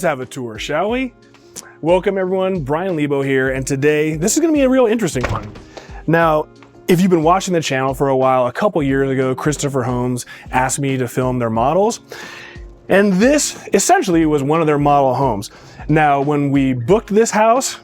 Let's have a tour, shall we? Welcome everyone, Bryan Lebo here, and today, this is gonna be a real interesting one. Now, if you've been watching the channel for a while, a couple years ago, Christopher Homes asked me to film their models, and this essentially was one of their model homes. Now, when we booked this house,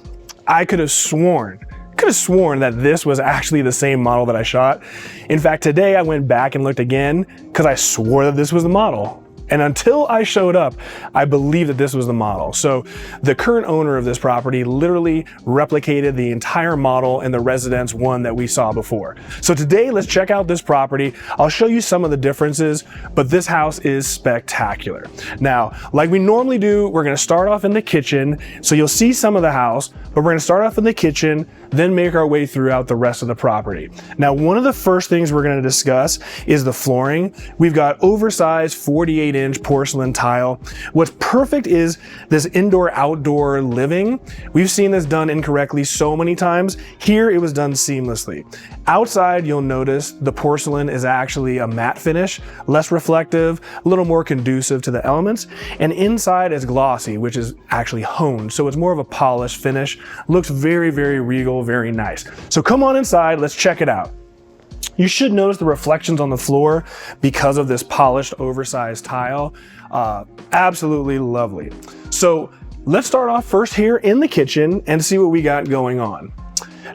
I could have sworn that this was actually the same model that I shot. In fact, today I went back and looked again because I swore that this was the model. And until I showed up, I believed that this was the model. So the current owner of this property literally replicated the entire model in the residence one that we saw before. So today, let's check out this property. I'll show you some of the differences, but this house is spectacular. Now, like we normally do, we're gonna start off in the kitchen. So you'll see some of the house, but we're gonna start off in the kitchen, then make our way throughout the rest of the property. Now, one of the first things we're gonna discuss is the flooring. We've got oversized 48-inch porcelain tile. What's perfect is this indoor-outdoor living. We've seen this done incorrectly so many times. Here, it was done seamlessly. Outside, you'll notice the porcelain is actually a matte finish, less reflective, a little more conducive to the elements. And inside is glossy, which is actually honed. So it's more of a polished finish. Looks very, very regal, very nice. So come on inside, let's check it out. You should notice the reflections on the floor because of this polished, oversized tile. Absolutely lovely. So let's start off first here in the kitchen and see what we got going on.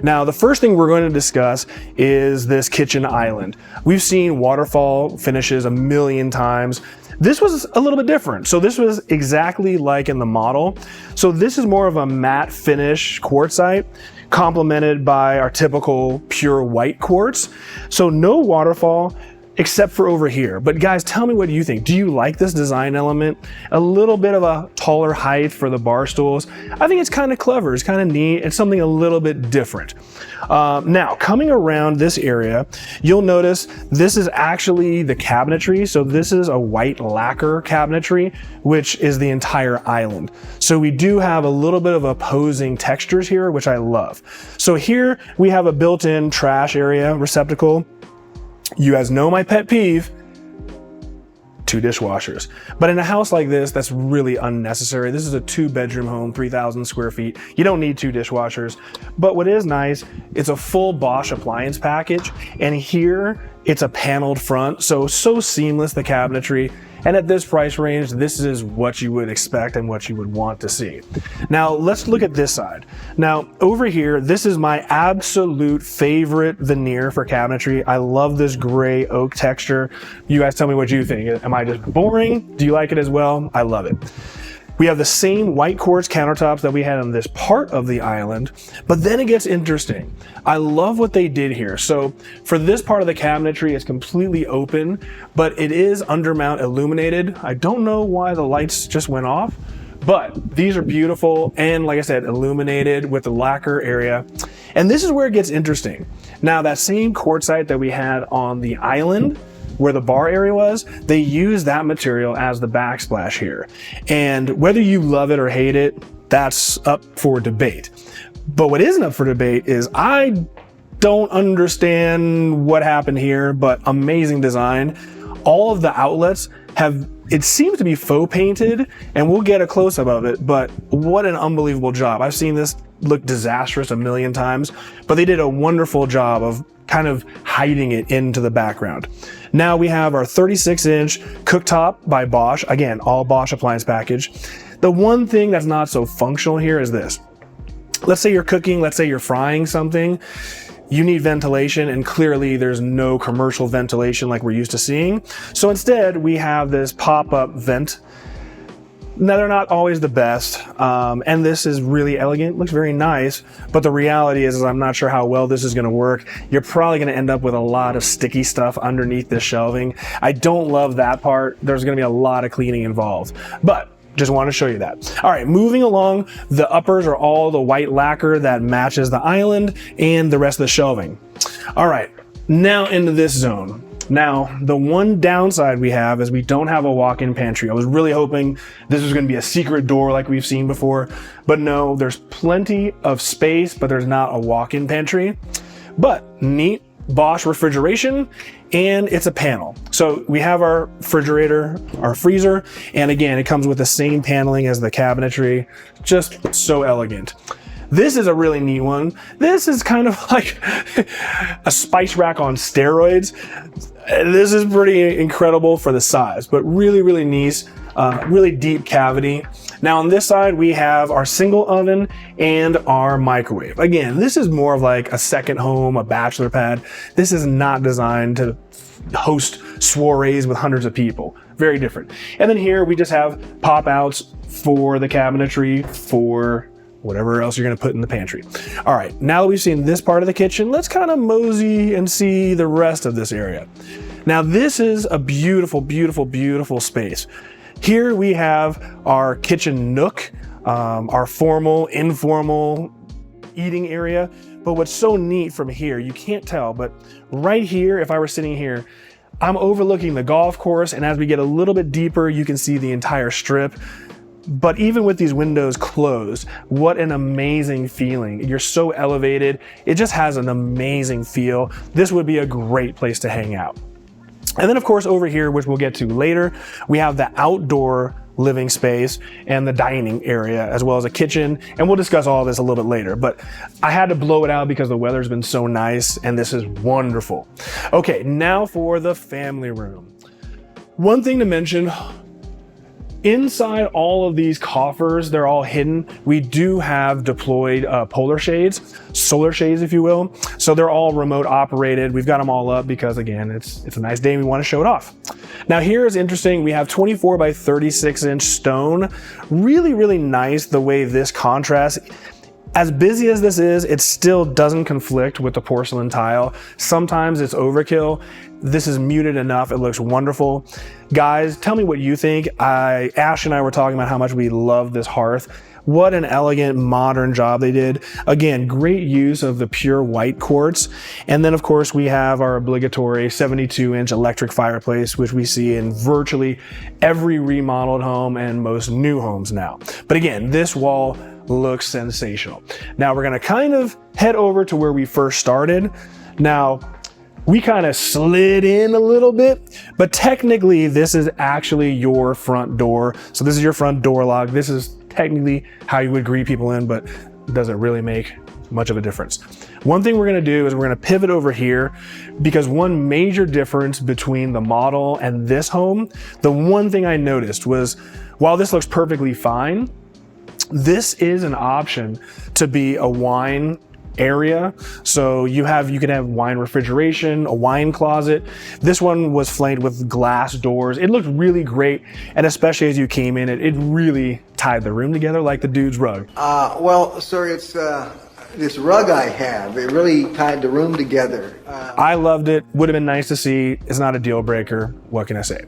Now, the first thing we're going to discuss is this kitchen island. We've seen waterfall finishes a million times. This was a little bit different. So this was exactly like in the model. So this is more of a matte finish quartzite, complemented by our typical pure white quartz. So no waterfall except for over here. But guys, tell me what you think. Do you like this design element? A little bit of a taller height for the bar stools. I think it's kind of clever. It's kind of neat. It's something a little bit different. Now, coming around this area, you'll notice this is actually the cabinetry. So this is a white lacquer cabinetry, which is the entire island. So we do have a little bit of opposing textures here, which I love. So here we have a built-in trash area receptacle. You guys know my pet peeve, 2 dishwashers. But in a house like this, that's really unnecessary. This is a 2-bedroom home, 3,000 square feet. You don't need 2 dishwashers. But what is nice, it's a full Bosch appliance package. And here, it's a paneled front. So seamless, the cabinetry. And at this price range, this is what you would expect and what you would want to see. Now, let's look at this side. Now, over here, this is my absolute favorite veneer for cabinetry. I love this gray oak texture. You guys tell me what you think. Am I just boring? Do you like it as well? I love it. We have the same white quartz countertops that we had on this part of the island, but then it gets interesting. I love what they did here. So for this part of the cabinetry, it's completely open, but it is undermount illuminated. I don't know why the lights just went off, but these are beautiful. And like I said, illuminated with the lacquer area. And this is where it gets interesting. Now that same quartzite that we had on the island, where the bar area was, they use that material as the backsplash here. And whether you love it or hate it, that's up for debate. But what isn't up for debate is I don't understand what happened here, but amazing design. All of the outlets have, it seems to be faux painted, and we'll get a close-up of it, but what an unbelievable job. I've seen this look disastrous a million times, but they did a wonderful job of kind of hiding it into the background. Now we have our 36-inch cooktop by Bosch. Again, all Bosch appliance package. The one thing that's not so functional here is this. Let's say you're cooking, let's say you're frying something. You need ventilation, and clearly there's no commercial ventilation like we're used to seeing. So instead, we have this pop-up vent. Now, they're not always the best, and this is really elegant, looks very nice, but the reality is I'm not sure how well this is gonna work. You're probably gonna end up with a lot of sticky stuff underneath this shelving. I don't love that part. There's gonna be a lot of cleaning involved, but just want to show you that. All right, moving along, the uppers are all the white lacquer that matches the island and the rest of the shelving. All right, now into this zone. Now, the one downside we have is we don't have a walk-in pantry. I was really hoping this was going to be a secret door like we've seen before, but no, there's plenty of space, but there's not a walk-in pantry. But neat, Bosch refrigeration, and it's a panel. So we have our refrigerator, our freezer, and again, it comes with the same paneling as the cabinetry. Just so elegant. This is a really neat one. This is kind of like a spice rack on steroids. This is pretty incredible for the size, but really, really nice, really deep cavity. Now on this side, we have our single oven and our microwave. Again, this is more of like a second home, a bachelor pad. This is not designed to host soirees with hundreds of people. Very different. And then here we just have pop outs for the cabinetry, for whatever else you're gonna put in the pantry. All right, now that we've seen this part of the kitchen, let's kind of mosey and see the rest of this area. Now this is a beautiful, beautiful, beautiful space. Here we have our kitchen nook, our formal, informal eating area. But what's so neat from here, you can't tell, but right here, if I were sitting here, I'm overlooking the golf course, and as we get a little bit deeper, you can see the entire strip. But even with these windows closed, what an amazing feeling. You're so elevated. It just has an amazing feel. This would be a great place to hang out. And then of course over here, which we'll get to later, we have the outdoor living space and the dining area, as well as a kitchen. And we'll discuss all this a little bit later, but I had to blow it out because the weather's been so nice and this is wonderful. Okay, now for the family room. One thing to mention, inside all of these coffers, they're all hidden. We do have deployed polar shades, solar shades, if you will. So they're all remote operated. We've got them all up because again, it's a nice day and we want to show it off. Now here is interesting. We have 24 by 36 inch stone. Really, really nice the way this contrasts. As busy as this is, it still doesn't conflict with the porcelain tile. Sometimes it's overkill. This is muted enough. It looks wonderful. Guys, tell me what you think. Ash and I were talking about how much we love this hearth. What an elegant, modern job they did. Again, great use of the pure white quartz. And then of course we have our obligatory 72-inch electric fireplace, which we see in virtually every remodeled home and most new homes now. But again, this wall looks sensational. Now we're gonna kind of head over to where we first started. Now, we kind of slid in a little bit, but technically this is actually your front door. So this is your front door lock. This is technically how you would greet people in, but it doesn't really make much of a difference. One thing we're gonna do is we're gonna pivot over here, because one major difference between the model and this home, the one thing I noticed was, while this looks perfectly fine, this is an option to be a wine area. So you can have wine refrigeration, a wine closet. This one was flanked with glass doors. It looked really great. And especially as you came in, it really tied the room together like the dude's rug. Well, sir, it's this rug I have. It really tied the room together. I loved it. Would have been nice to see. It's not a deal breaker. What can I say?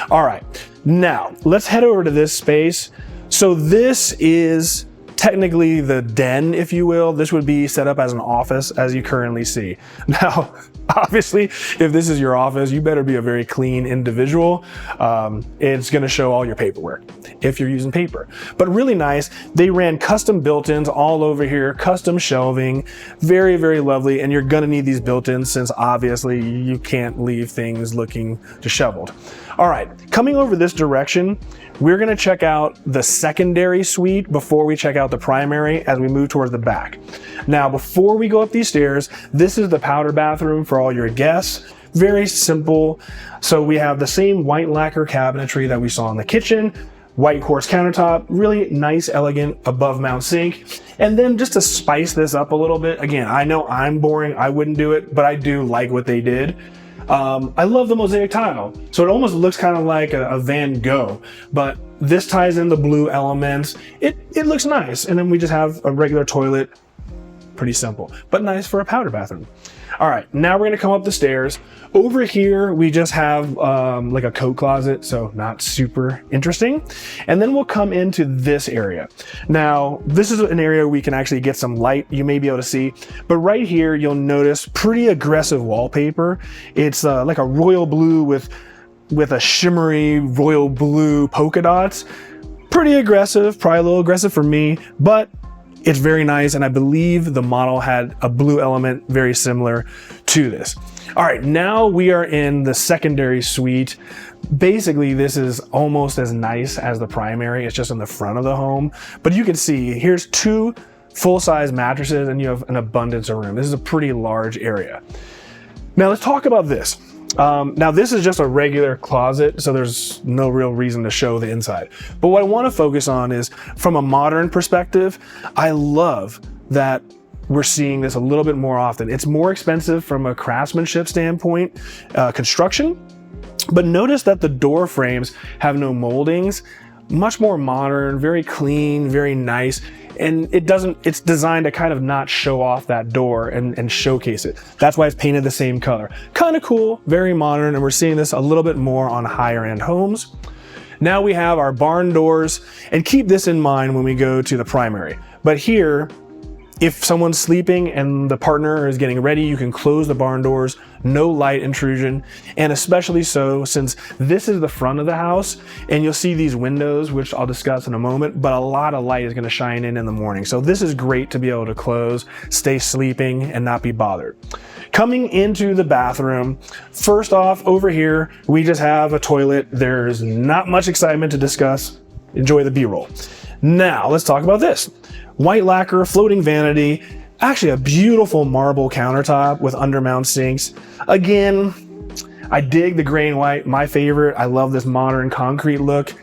All right, now let's head over to this space. So this is technically the den, if you will. This would be set up as an office, as you currently see. Now, obviously, if this is your office, you better be a very clean individual. It's gonna show all your paperwork if you're using paper. But really nice, they ran custom built-ins all over here, custom shelving, very, very lovely. And you're gonna need these built-ins since obviously you can't leave things looking disheveled. All right, coming over this direction, we're gonna check out the secondary suite before we check out the primary as we move towards the back. Now, before we go up these stairs, this is the powder bathroom for all your guests. Very simple. So we have the same white lacquer cabinetry that we saw in the kitchen, white quartz countertop, really nice, elegant above mount sink. And then just to spice this up a little bit, again, I know I'm boring, I wouldn't do it, but I do like what they did. I love the mosaic tile. So it almost looks kind of like a Van Gogh, but this ties in the blue elements. It looks nice. And then we just have a regular toilet, pretty simple, but nice for a powder bathroom. All right, now we're gonna come up the stairs. Over here, we just have like a coat closet, so not super interesting. And then we'll come into this area. Now, this is an area we can actually get some light, you may be able to see, but right here, you'll notice pretty aggressive wallpaper. It's like a royal blue with a shimmery royal blue polka dots. Pretty aggressive, probably a little aggressive for me, but It's very nice, and I believe the model had a blue element very similar to this. All right, now we are in the secondary suite. Basically, this is almost as nice as the primary. It's just in the front of the home. But you can see, here's 2 full-size mattresses, and you have an abundance of room. This is a pretty large area. Now let's talk about this. Now this is just a regular closet, so there's no real reason to show the inside. But what I want to focus on is, from a modern perspective, I love that we're seeing this a little bit more often. It's more expensive from a craftsmanship standpoint, construction, but notice that the door frames have no moldings. Much more modern, very clean, very nice. And it's designed to kind of not show off that door and showcase it. That's why it's painted the same color. Kind of cool, very modern, and we're seeing this a little bit more on higher end homes. Now we have our barn doors, and keep this in mind when we go to the primary. But here, if someone's sleeping and the partner is getting ready, you can close the barn doors, no light intrusion, and especially so since this is the front of the house, and you'll see these windows, which I'll discuss in a moment, but a lot of light is going to shine in the morning. So this is great to be able to close, stay sleeping, and not be bothered. Coming into the bathroom, first off, over here, we just have a toilet. There's not much excitement to discuss. Enjoy the B-roll. Now, let's talk about this. White lacquer, floating vanity, actually a beautiful marble countertop with undermount sinks. Again, I dig the gray and white, my favorite. I love this modern concrete look.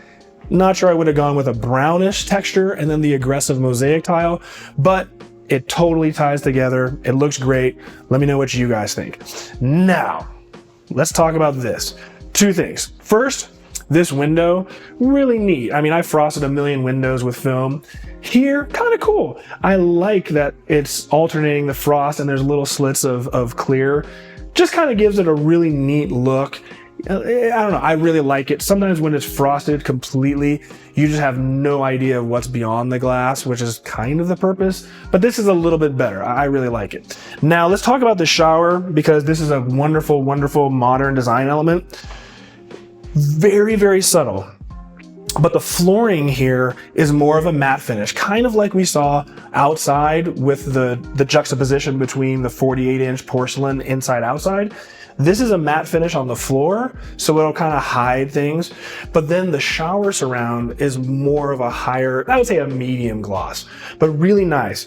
Not sure I would have gone with a brownish texture and then the aggressive mosaic tile, but it totally ties together. It looks great. Let me know what you guys think. Now, let's talk about this. 2 things. First, this window, really neat. I mean, I frosted a million windows with film. Here, kind of cool. I like that it's alternating the frost and there's little slits of clear. Just kind of gives it a really neat look. I don't know, I really like it. Sometimes when it's frosted completely, you just have no idea what's beyond the glass, which is kind of the purpose. But this is a little bit better. I really like it. Now, let's talk about the shower, because this is a wonderful, wonderful modern design element. Very, very subtle. But the flooring here is more of a matte finish, kind of like we saw outside with the juxtaposition between the 48-inch porcelain inside outside. This is a matte finish on the floor, so it'll kind of hide things. But then the shower surround is more of a higher, I would say a medium gloss, but really nice.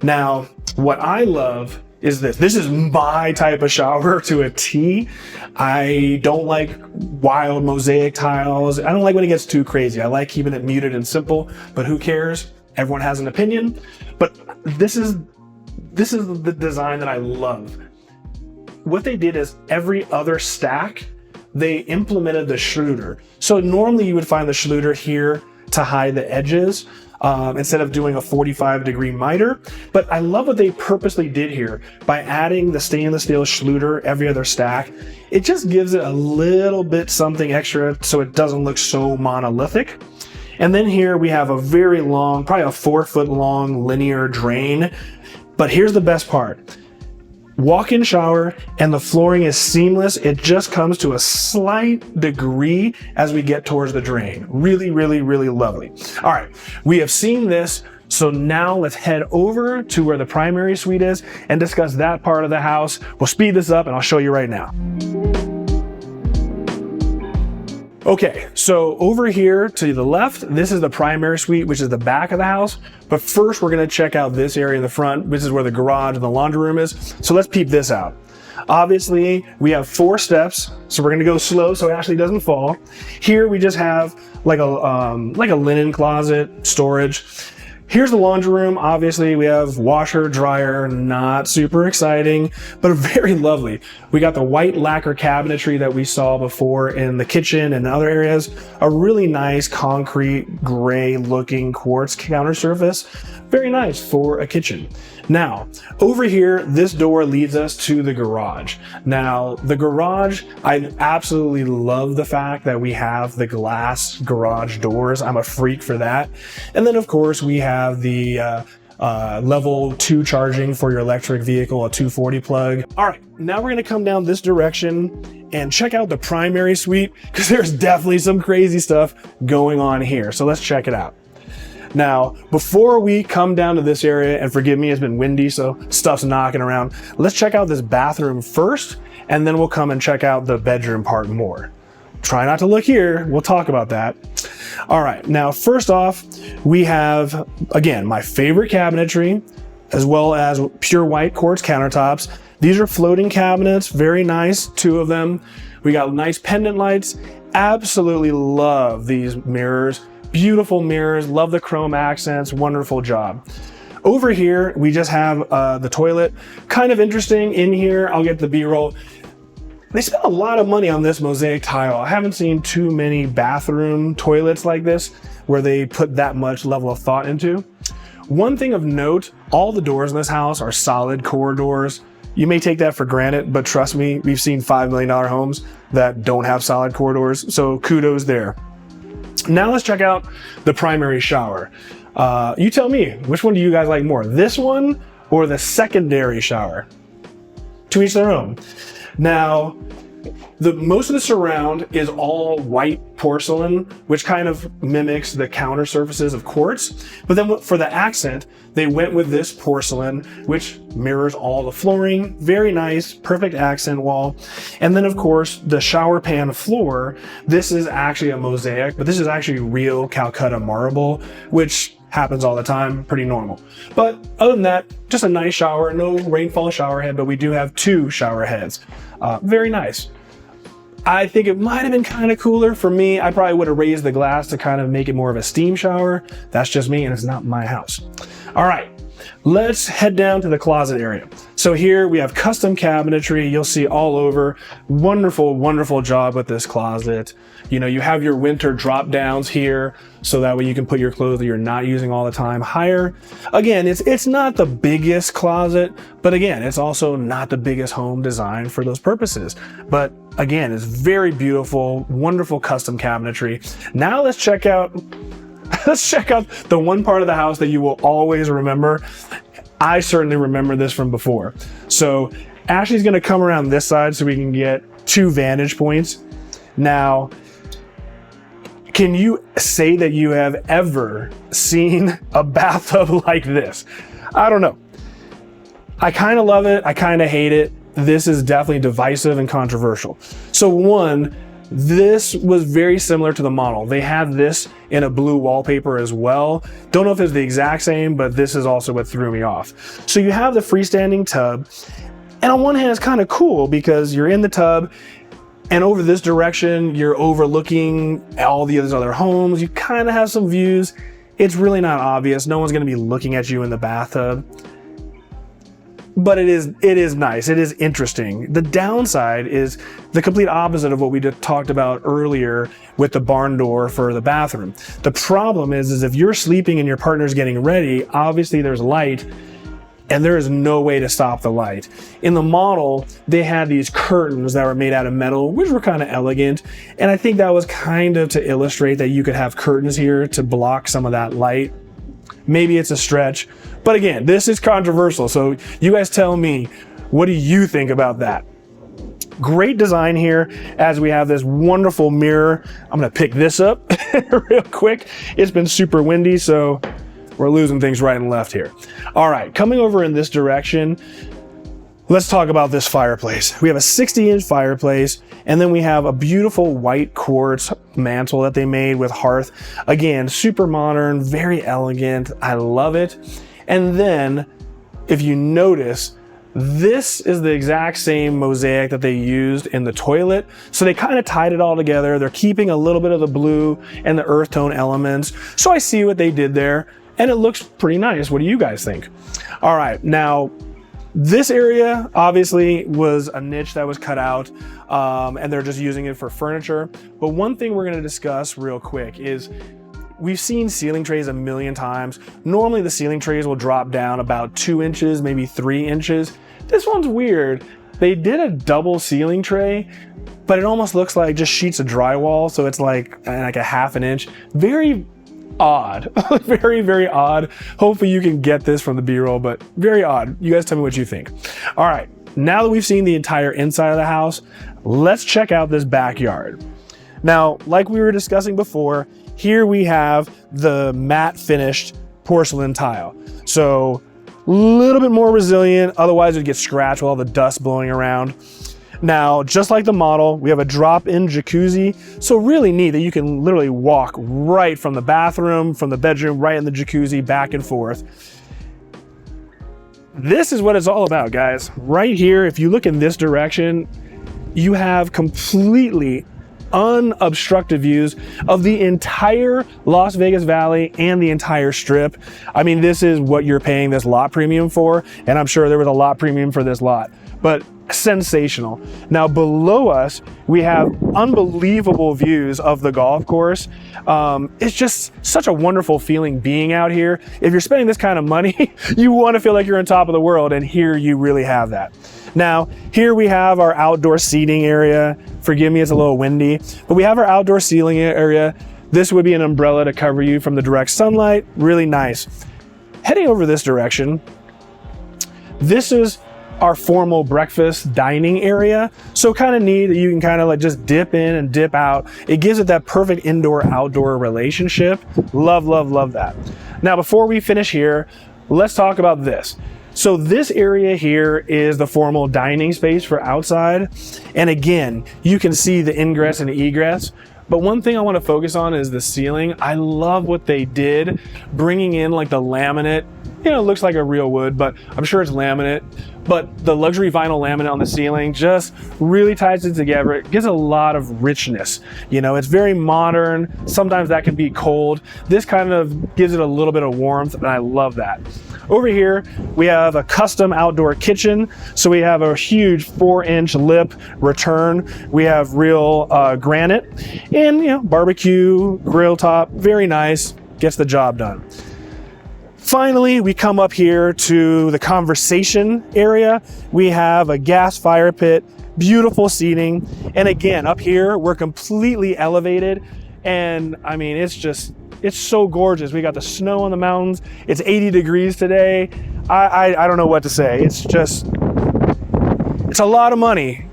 Now, what I love is this. This is my type of shower to a T. I don't like wild mosaic tiles. I don't like when it gets too crazy. I like keeping it muted and simple, but who cares? Everyone has an opinion. But this is the design that I love. What they did is every other stack, they implemented the Schluter. So normally you would find the Schluter here to hide the edges, instead of doing a 45-degree miter. But I love what they purposely did here by adding the stainless steel Schluter every other stack. It just gives it a little bit something extra so it doesn't look so monolithic. And then here we have a very long, probably a 4-foot long linear drain. But here's the best part. Walk-in shower, and the flooring is seamless. It just comes to a slight degree as we get towards the drain. Really, really, really lovely. All right, we have seen this, so now let's head over to where the primary suite is and discuss that part of the house. We'll speed this up and I'll show you right now. Okay, so over here to the left, this is the primary suite, which is the back of the house. But first, we're gonna check out this area in the front. This is where the garage and the laundry room is. So let's peep this out. Obviously, we have 4 steps, so we're gonna go slow so it actually doesn't fall. Here we just have like a linen closet, storage. Here's the laundry room. Obviously, we have washer, dryer, not super exciting, but very lovely. We got the white lacquer cabinetry that we saw before in the kitchen and other areas. A really nice concrete gray looking quartz counter surface. Very nice for a kitchen. Now, over here, this door leads us to the garage. Now, the garage, I absolutely love the fact that we have the glass garage doors. I'm a freak for that. And then, of course, we have the level 2 charging for your electric vehicle, a 240 plug. All right, now we're gonna come down this direction and check out the primary suite, because there's definitely some crazy stuff going on here. So let's check it out. Now, before we come down to this area, and forgive me, it's been windy, so stuff's knocking around. Let's check out this bathroom first, and then we'll come and check out the bedroom part more. Try not to look here. We'll talk about that. All right, now first off, we have, again, my favorite cabinetry, as well as pure white quartz countertops. These are floating cabinets, very nice, 2 of them. We got nice pendant lights. Absolutely love these mirrors. Beautiful mirrors, love the chrome accents, wonderful job. Over here, we just have the toilet. Kind of interesting in here, I'll get the B-roll. They spent a lot of money on this mosaic tile. I haven't seen too many bathroom toilets like this where they put that much level of thought into. One thing of note, all the doors in this house are solid core doors. You may take that for granted, but trust me, we've seen $5 million homes that don't have solid core doors, so kudos there. Now let's check out the primary shower. You tell me, which one do you guys like more? This one or the secondary shower? To each their own. Now, most of the surround is all white porcelain, which kind of mimics the counter surfaces of quartz. But then for the accent, they went with this porcelain, which mirrors all the flooring. Very nice, perfect accent wall. And then of course, the shower pan floor, this is actually a mosaic, but this is actually real Calcutta marble, which happens all the time, pretty normal. But other than that, just a nice shower, no rainfall shower head, but we do have 2 shower heads. Very nice. I think it might have been kind of cooler for me. I probably would have raised the glass to kind of make it more of a steam shower. That's just me, and it's not my house. All right, let's head down to the closet area. So here we have custom cabinetry. You'll see all over. Wonderful, wonderful job with this closet. You know, you have your winter drop downs here, so that way you can put your clothes that you're not using all the time higher. Again, it's not the biggest closet, but again, it's also not the biggest home design for those purposes. But again, it's very beautiful, wonderful custom cabinetry. Now let's check out the one part of the house that you will always remember. I certainly remember this from before. So Ashley's gonna come around this side so we can get 2 vantage points. Now, can you say that you have ever seen a bathtub like this? I don't know. I kind of love it. I kind of hate it. This is definitely divisive and controversial. So one, this was very similar to the model. They had this in a blue wallpaper as well. Don't know if it's the exact same, but this is also what threw me off. So you have the freestanding tub, and on one hand it's kind of cool because you're in the tub, and over this direction, you're overlooking all the other homes. You kind of have some views. It's really not obvious. No one's going to be looking at you in the bathtub. But it is nice. It is interesting. The downside is the complete opposite of what we just talked about earlier with the barn door for the bathroom. The problem is if you're sleeping and your partner's getting ready, obviously there's light, and there is no way to stop the light. In the model, they had these curtains that were made out of metal, which were kind of elegant. And I think that was kind of to illustrate that you could have curtains here to block some of that light. Maybe it's a stretch, but again, this is controversial. So you guys tell me, what do you think about that? Great design here as we have this wonderful mirror. I'm gonna pick this up real quick. It's been super windy, so we're losing things right and left here. All right, coming over in this direction, let's talk about this fireplace. We have a 60-inch fireplace, and then we have a beautiful white quartz mantle that they made with hearth. Again, super modern, very elegant. I love it. And then, if you notice, this is the exact same mosaic that they used in the toilet. So they kind of tied it all together. They're keeping a little bit of the blue and the earth tone elements. So I see what they did there, and it looks pretty nice. What do you guys think? All right, now, this area obviously was a niche that was cut out, and they're just using it for furniture. But one thing we're going to discuss real quick is we've seen ceiling trays a million times. Normally the ceiling trays will drop down about 2 inches, maybe 3 inches. This one's weird. They did a double ceiling tray, but it almost looks like just sheets of drywall. So it's like a half an inch. Very odd. Very, very odd. Hopefully you can get this from the B-roll, but very odd. You guys tell me what you think. All right, now that we've seen the entire inside of the house, let's check out this backyard. Now, like we were discussing before, here we have the matte finished porcelain tile. So a little bit more resilient, otherwise it'd get scratched with all the dust blowing around. Now, just like the model, we have a drop-in jacuzzi. So really neat that you can literally walk right from the bathroom, from the bedroom, right in the jacuzzi, back and forth. This is what it's all about, guys. Right here, if you look in this direction, you have completely unobstructed views of the entire Las Vegas Valley and the entire Strip. I mean, this is what you're paying this lot premium for, and I'm sure there was a lot premium for this lot, but sensational. Now below us, we have unbelievable views of the golf course. It's just such a wonderful feeling being out here. If you're spending this kind of money, you want to feel like you're on top of the world, and here you really have that. Now, here we have our outdoor seating area. Forgive me, it's a little windy, but we have our outdoor seating area. This would be an umbrella to cover you from the direct sunlight. Really nice. Heading over this direction, this is our formal breakfast dining area. So kind of neat that you can kind of like just dip in and dip out. It gives it that perfect indoor-outdoor relationship. Love, love, love that. Now, before we finish here, let's talk about this. So this area here is the formal dining space for outside. And again, you can see the ingress and egress. But one thing I want to focus on is the ceiling. I love what they did, bringing in like the laminate. You know, it looks like a real wood, but I'm sure it's laminate. But the luxury vinyl laminate on the ceiling just really ties it together. It gives a lot of richness. You know, it's very modern. Sometimes that can be cold. This kind of gives it a little bit of warmth, and I love that. Over here, we have a custom outdoor kitchen. So we have a huge 4-inch lip return. We have real granite and, you know, barbecue, grill top, very nice, gets the job done. Finally, we come up here to the conversation area. We have a gas fire pit, beautiful seating. And again, up here, we're completely elevated. And I mean, it's so gorgeous. We got the snow on the mountains. It's 80 degrees today. I don't know what to say. It's a lot of money,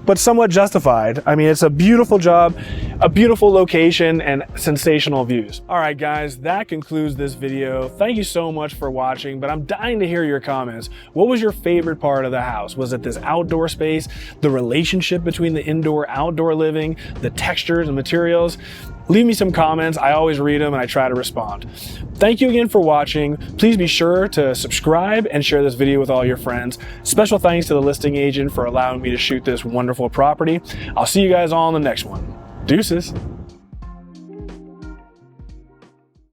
but somewhat justified. I mean, it's a beautiful job, a beautiful location, and sensational views. All right, guys, that concludes this video. Thank you so much for watching, but I'm dying to hear your comments. What was your favorite part of the house? Was it this outdoor space, the relationship between the indoor-outdoor living, the textures and materials? Leave me some comments. I always read them and I try to respond. Thank you again for watching. Please be sure to subscribe and share this video with all your friends. Special thanks to the listing agent for allowing me to shoot this wonderful property. I'll see you guys all in the next one. Deuces.